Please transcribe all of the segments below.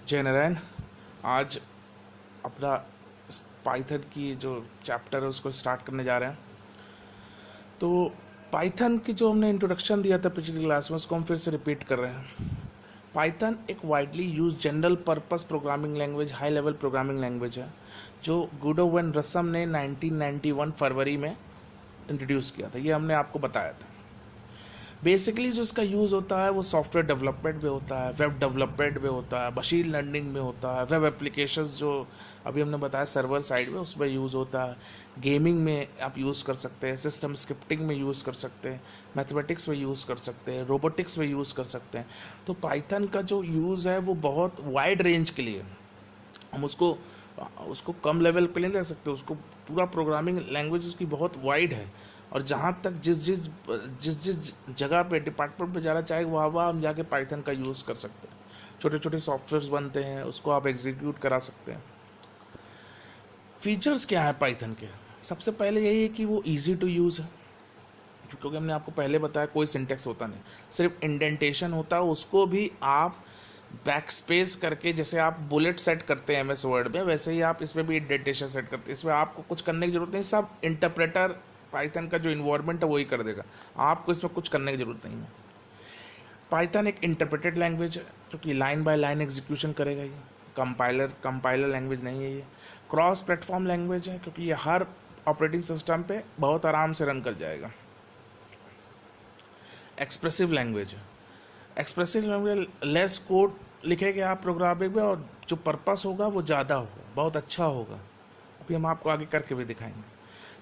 जय नारायण। आज अपना पाइथन की जो चैप्टर है उसको स्टार्ट करने जा रहे हैं। तो पाइथन की जो हमने इंट्रोडक्शन दिया था पिछली क्लास में उसको हम फिर से रिपीट कर रहे हैं। पाइथन एक widely use general purpose programming language, high level programming language है जो गुडो वेन रसम ने 1991 फरवरी में इंट्रोड्यूस किया था। ये हमने आपको बताया था। बेसिकली जो इसका यूज़ होता है वो सॉफ्टवेयर डेवलपमेंट में होता है, वेब डेवलपमेंट में होता है, मशीन लर्निंग में होता है, वेब एप्लीकेशंस जो अभी हमने बताया सर्वर साइड में उसमें यूज़ होता है, गेमिंग में आप यूज़ कर सकते हैं, सिस्टम स्क्रिप्टिंग में यूज़ कर सकते हैं, मैथमेटिक्स में यूज़ कर सकते हैं, रोबोटिक्स में यूज़ कर सकते हैं। तो पाइथन का जो यूज़ है वो बहुत वाइड रेंज के लिए, हम उसको उसको कम लेवल पे नहीं रख सकते, उसको पूरा प्रोग्रामिंग लैंग्वेज उसकी बहुत वाइड है। और जहाँ तक जिस जगह पे डिपार्टमेंट पे जाना चाहे वहाँ हम जाके पाइथन का यूज़ कर सकते हैं। छोटे छोटे सॉफ्टवेयर्स बनते हैं, उसको आप एग्जीक्यूट करा सकते हैं। फीचर्स क्या है पाइथन के? सबसे पहले यही है कि वो ईजी टू यूज़ है, क्योंकि हमने आपको पहले बताया कोई सिंटेक्स होता नहीं, सिर्फ इंडेंटेशन होता है। उसको भी आप बैक स्पेस करके, जैसे आप बुलेट सेट करते हैं एमएस वर्ड में, वैसे ही आप इसमें भी इंडेंटेशन सेट करते हैं। इसमें आपको कुछ करने की जरूरत नहीं, सब इंटरप्रेटर पाइथन का जो इन्वायरमेंट है वही कर देगा, आपको इसमें कुछ करने की जरूरत नहीं है। पाइथन एक इंटरप्रेटेड लैंग्वेज है क्योंकि लाइन बाय लाइन एग्जीक्यूशन करेगा। ये कंपाइलर लैंग्वेज नहीं है। ये क्रॉस प्लेटफॉर्म लैंग्वेज है क्योंकि ये हर ऑपरेटिंग सिस्टम पे बहुत आराम से रन कर जाएगा। एक्सप्रेसिव लैंग्वेज है। एक्सप्रेसिव लैंग्वेज लेस कोड लिखेंगे आप प्रोग्रामिंग में और जो पर्पस होगा वो ज़्यादा होगा, बहुत अच्छा होगा। अभी हम आपको आगे करके भी दिखाएंगे।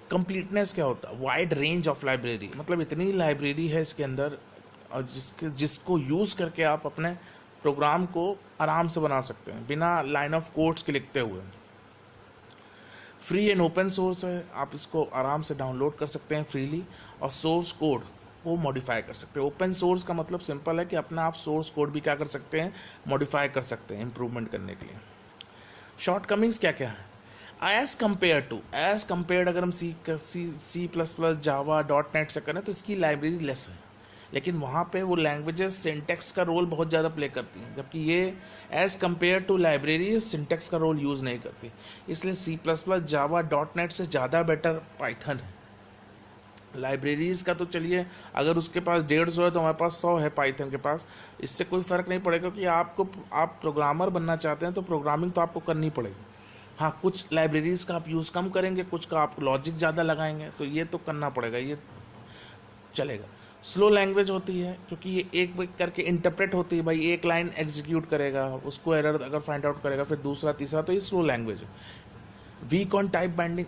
कंप्लीटनेस क्या होता है? वाइड रेंज ऑफ लाइब्रेरी, मतलब इतनी लाइब्रेरी है इसके अंदर और जिसको यूज़ करके आप अपने प्रोग्राम को आराम से बना सकते हैं बिना लाइन ऑफ कोड्स के लिखते हुए। फ्री एंड ओपन सोर्स है, आप इसको आराम से डाउनलोड कर सकते हैं फ्रीली, और सोर्स कोड वो मॉडिफाई कर सकते हैं। ओपन सोर्स का मतलब सिंपल है कि अपना आप सोर्स कोड भी क्या कर सकते हैं, मॉडिफाई कर सकते हैं इम्प्रूवमेंट करने के लिए। शॉर्ट कमिंग्स क्या क्या है? एज कम्पेयर अगर हम C plus plus Java dot net से करें तो इसकी लाइब्रेरी लेस है, लेकिन वहाँ पे वो लैंग्वेजेस सिंटेक्स का रोल बहुत ज़्यादा प्ले करती हैं, जबकि ये as compare to library syntax का रोल यूज़ नहीं करती। इसलिए C plus plus Java dot net से ज़्यादा बेटर पाइथन है। लाइब्रेरीज़ का तो चलिए, अगर उसके पास 150 है तो हमारे पास 100 है पाइथन के पास, इससे कोई फ़र्क नहीं पड़ेगा क्योंकि आप प्रोग्रामर बनना चाहते हैं तो प्रोग्रामिंग तो आपको करनी पड़ेगी। हाँ, कुछ लाइब्रेरीज़ का आप यूज़ कम करेंगे, कुछ का आप लॉजिक ज़्यादा लगाएंगे, तो ये तो करना पड़ेगा, ये चलेगा। स्लो लैंग्वेज होती है क्योंकि ये एक एक करके इंटरप्रेट होती है। भाई एक लाइन एग्जीक्यूट करेगा, उसको एरर अगर फाइंड आउट करेगा, फिर दूसरा तीसरा, तो ये स्लो लैंग्वेज है। Weak on type binding.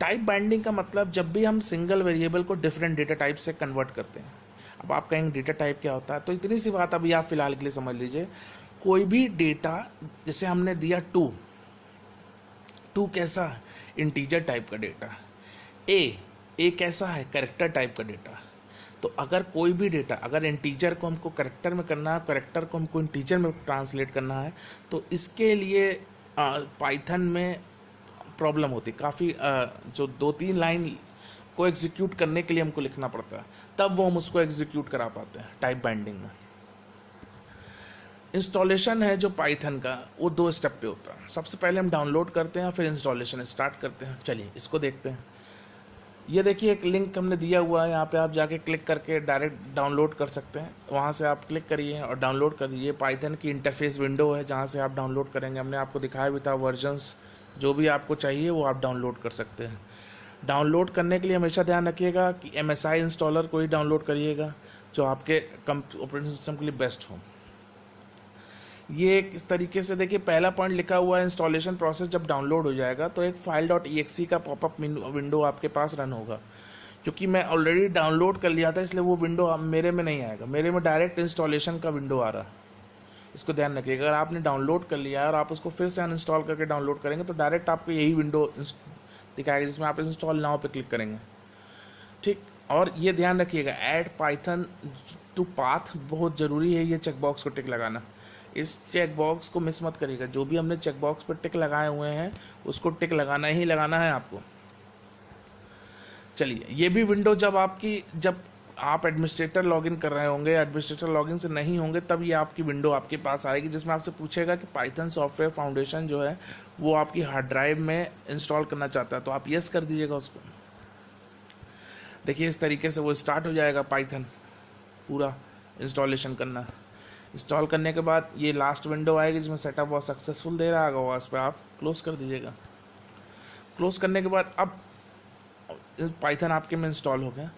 Type binding का मतलब जब भी हम सिंगल वेरिएबल को डिफरेंट डेटा टाइप से कन्वर्ट करते हैं। अब आप कहेंगे डेटा टाइप क्या होता है, तो इतनी सी बात अभी आप फिलहाल के लिए समझ लीजिए। कोई भी डेटा, जैसे हमने दिया टू कैसा है? इंटीजर टाइप का डेटा। ए कैसा है? कैरेक्टर टाइप का डेटा। तो अगर कोई भी डेटा, अगर इंटीजर को हमको कैरेक्टर में करना है, कैरेक्टर को हमको इंटीजर में ट्रांसलेट करना है, तो इसके लिए पाइथन में प्रॉब्लम होती है काफ़ी। जो 2-3 लाइन को एग्जीक्यूट करने के लिए हमको लिखना पड़ता है, तब वो हम उसको एग्जीक्यूट करा पाते हैं टाइप बाइंडिंग में। इंस्टॉलेशन है जो पाइथन का, वो 2 स्टेप पे होता है। सबसे पहले हम डाउनलोड करते हैं, फिर इंस्टॉलेशन स्टार्ट करते हैं। चलिए इसको देखते हैं। ये देखिए एक लिंक हमने दिया हुआ है, यहाँ पे आप जाके क्लिक करके डायरेक्ट डाउनलोड कर सकते हैं। वहाँ से आप क्लिक करिए और डाउनलोड कर दीजिए। पाइथन की इंटरफेस विंडो है जहाँ से आप डाउनलोड करेंगे। हमने आपको दिखाया भी था वर्जन्स, जो भी आपको चाहिए वो आप डाउनलोड कर सकते हैं। डाउनलोड करने के लिए हमेशा ध्यान रखिएगा कि MSI इंस्टॉलर को ही डाउनलोड करिएगा जो आपके ऑपरेटिंग सिस्टम के लिए बेस्ट हो। ये इस तरीके से देखिए, पहला पॉइंट लिखा हुआ है इंस्टॉलेशन प्रोसेस। जब डाउनलोड हो जाएगा तो एक file.exe का पॉपअप विंडो आपके पास रन होगा। क्योंकि मैं ऑलरेडी डाउनलोड कर लिया था इसलिए वो विंडो मेरे में नहीं आएगा, मेरे में डायरेक्ट इंस्टॉलेशन का विंडो आ रहा है। इसको ध्यान रखिएगा। अगर आपने डाउनलोड कर लिया है और आप उसको फिर से अनइंस्टॉल करके डाउनलोड करेंगे तो डायरेक्ट आपको यही विंडो दिखाएगा जिसमें आप इंस्टॉल नाउ पे क्लिक करेंगे। ठीक, और ये ध्यान रखिएगा ऐड पाइथन टू पाथ बहुत ज़रूरी है, ये चेकबॉक्स को टिक लगाना। इस चेक बॉक्स को मिस मत करिएगा। जो भी हमने चेक बॉक्स पर टिक लगाए हुए हैं उसको टिक लगाना ही लगाना है आपको। चलिए, ये भी विंडो जब आप एडमिनिस्ट्रेटर लॉगिन कर रहे होंगे, एडमिनिस्ट्रेटर लॉगिन से नहीं होंगे, तब ये आपकी विंडो आपके पास आएगी जिसमें आपसे पूछेगा कि पाइथन सॉफ्टवेयर फाउंडेशन जो है वो आपकी हार्ड ड्राइव में इंस्टॉल करना चाहता है, तो आप यस कर दीजिएगा उसको। देखिए इस तरीके से वो स्टार्ट हो जाएगा पाइथन पूरा इंस्टॉलेशन करना। इंस्टॉल करने के बाद ये लास्ट विंडो आएगी जिसमें सेटअप बहुत सक्सेसफुल दे रहा होगा, उस पर आप क्लोज कर दीजिएगा। क्लोज करने के बाद अब पाइथन आपके में इंस्टॉल हो गया।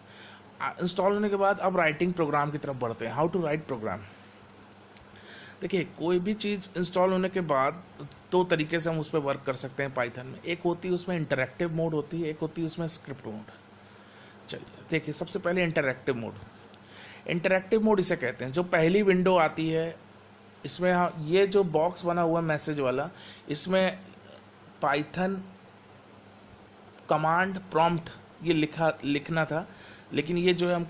इंस्टॉल होने के बाद अब राइटिंग प्रोग्राम की तरफ बढ़ते हैं, हाउ टू राइट प्रोग्राम। देखिए कोई भी चीज़ इंस्टॉल होने के बाद दो तरीके से हम उस पर वर्क कर सकते हैं पाइथन में। एक होती है उसमें इंटरैक्टिव मोड होती है, एक होती है उसमें स्क्रिप्ट मोड। चलिए देखिए सबसे पहले इंटरैक्टिव मोड। इंटरैक्टिव मोड इसे कहते हैं, जो पहली विंडो आती है इसमें ये जो बॉक्स बना हुआ मैसेज वाला, इसमें पाइथन कमांड प्रॉम्प्ट ये लिखना था, लेकिन ये जो है हम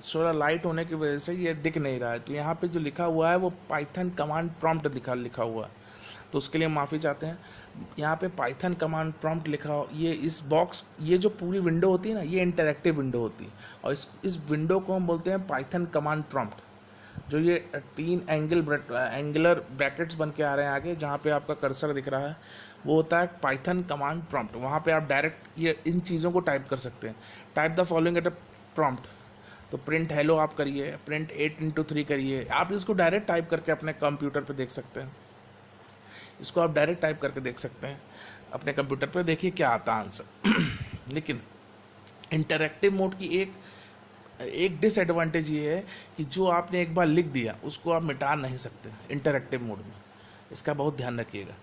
थोड़ा लाइट होने की वजह से ये दिख नहीं रहा है, तो यहाँ पे जो लिखा हुआ है वो पाइथन कमांड प्रॉम्प्ट लिखा हुआ है, तो उसके लिए माफ़ी चाहते हैं। यहाँ पे पाइथन कमांड प्रॉम्प्ट लिखा हो, ये इस बॉक्स, ये जो पूरी विंडो होती है ना, ये इंटरैक्टिव विंडो होती है, और इस विंडो को हम बोलते हैं पाइथन कमांड प्रॉम्प्ट। जो ये 3 एंगुलर ब्रैकेट्स बन के आ रहे हैं आगे, जहाँ पे आपका कर्सर दिख रहा है, वो होता है पाइथन कमांड प्रॉम्प्ट। वहाँ पे आप डायरेक्ट ये इन चीज़ों को टाइप कर सकते हैं। Type the following at a prompt, तो प्रिंट हेलो आप करिए, प्रिंट 8x3 करिए। आप इसको डायरेक्ट टाइप करके अपने कंप्यूटर पे देख सकते हैं, इसको आप डायरेक्ट टाइप करके देख सकते हैं अपने कंप्यूटर पे, देखिए क्या आता है आंसर। लेकिन इंटरैक्टिव मोड की एक डिसएडवांटेज ये है कि जो आपने एक बार लिख दिया उसको आप मिटा नहीं सकते इंटरैक्टिव मोड में, इसका बहुत ध्यान रखिएगा।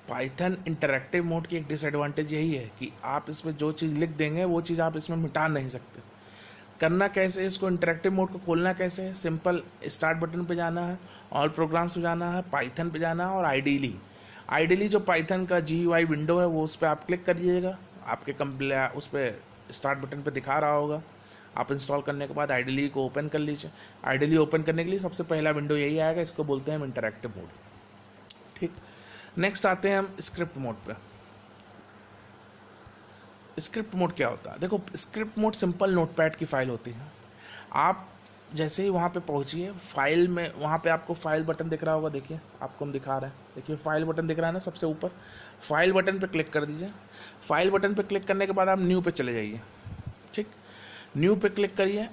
पाइथन इंटरैक्टिव मोड की एक डिसएडवांटेज यही है कि आप इसमें जो चीज़ लिख देंगे वो चीज़ आप इसमें मिटा नहीं सकते। करना कैसे इसको, इंटरैक्टिव मोड को खोलना कैसे है? सिंपल, स्टार्ट बटन पे जाना है, ऑल प्रोग्राम्स पे जाना है, पाइथन पे जाना है, और आइडियली जो पाइथन का GUI विंडो है वो उस पर आप क्लिक करिएगा, आपके उस पर स्टार्ट बटन पे दिखा रहा होगा। आप इंस्टॉल करने के बाद आइडियली को ओपन कर लीजिए। आइडियली ओपन करने के लिए सबसे पहला विंडो यही आएगा, इसको बोलते हैं हम इंटरैक्टिव मोड। ठीक, नेक्स्ट आते हैं हम स्क्रिप्ट मोड पे। स्क्रिप्ट मोड क्या होता है? देखो स्क्रिप्ट मोड सिंपल नोटपैड की फाइल होती है। आप जैसे ही वहाँ पे पहुँचिए, फाइल में वहाँ पे आपको फाइल बटन दिख रहा होगा, देखिए आपको हम दिखा रहे हैं, देखिए फाइल बटन दिख रहा है ना सबसे ऊपर, फाइल बटन पे क्लिक कर दीजिए। फाइल बटन पे क्लिक करने के बाद आप न्यू पे चले जाइए। ठीक, न्यू पे क्लिक करिए।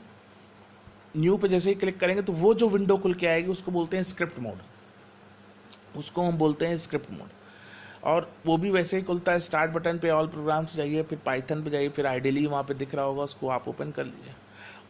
न्यू पे जैसे ही क्लिक करेंगे तो वो जो विंडो खुल के आएगी उसको बोलते हैं स्क्रिप्ट मोड, उसको हम बोलते हैं स्क्रिप्ट मोड। और वो भी वैसे ही खुलता है, स्टार्ट बटन पे ऑल प्रोग्राम्स जाइए, फिर पाइथन पे जाइए, फिर आइडियली वहाँ पे दिख रहा होगा, उसको आप ओपन कर लीजिए।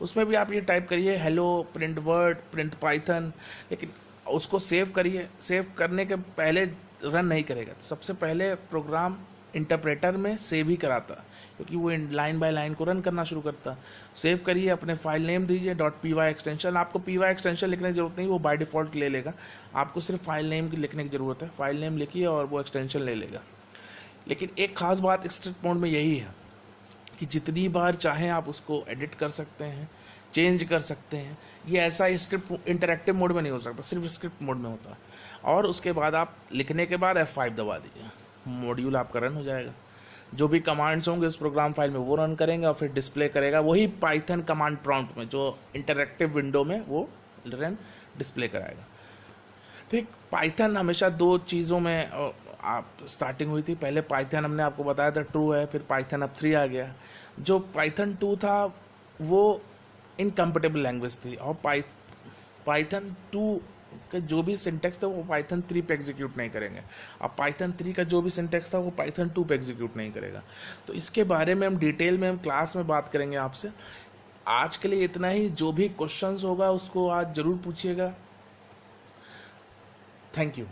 उसमें भी आप ये टाइप करिए hello, print word, print Python, लेकिन उसको सेव करिए। सेव करने के पहले रन नहीं करेगा, तो सबसे पहले प्रोग्राम इंटरप्रेटर में सेव ही कराता, क्योंकि वो लाइन बाय लाइन को रन करना शुरू करता। सेव करिए, अपने फाइल नेम दीजिए .py एक्सटेंशन। आपको py एक्सटेंशन लिखने की जरूरत नहीं, वो बाय डिफ़ॉल्ट ले लेगा। आपको सिर्फ फाइल नेम की लिखने की ज़रूरत है, फाइल नेम लिखिए और वो एक्सटेंशन ले लेगा। लेकिन एक ख़ास बात स्क्रिप्ट मोड में यही है कि जितनी बार चाहें आप उसको एडिट कर सकते हैं, चेंज कर सकते हैं। ये ऐसा स्क्रिप्ट इंटरैक्टिव मोड में नहीं हो सकता, सिर्फ स्क्रिप्ट मोड में होता है। और उसके बाद आप लिखने के बाद F5 दबा दीजिए, मॉड्यूल आपका रन हो जाएगा। जो भी कमांड्स होंगे उस प्रोग्राम फाइल में वो रन करेंगे और फिर डिस्प्ले करेगा वही पाइथन कमांड प्रॉम्प्ट में, जो इंटरैक्टिव विंडो में वो रन डिस्प्ले कराएगा। ठीक, पाइथन हमेशा 2 चीज़ों में आप स्टार्टिंग हुई थी। पहले पाइथन हमने आपको बताया था 2 है, फिर पाइथन अब 3 आ गया। जो पाइथन 2 था वो इनकम्पेटेबल लैंग्वेज थी, और पाइथन 2 का जो भी सिंटेक्स था वो पाइथन 3 पे एग्जीक्यूट नहीं करेंगे। अब पाइथन 3 का जो भी सिंटेक्स था वो पाइथन 2 पे एग्जीक्यूट नहीं करेगा। तो इसके बारे में हम डिटेल में हम क्लास में बात करेंगे आपसे। आज के लिए इतना ही। जो भी क्वेश्चंस होगा उसको आज ज़रूर पूछिएगा। Thank you.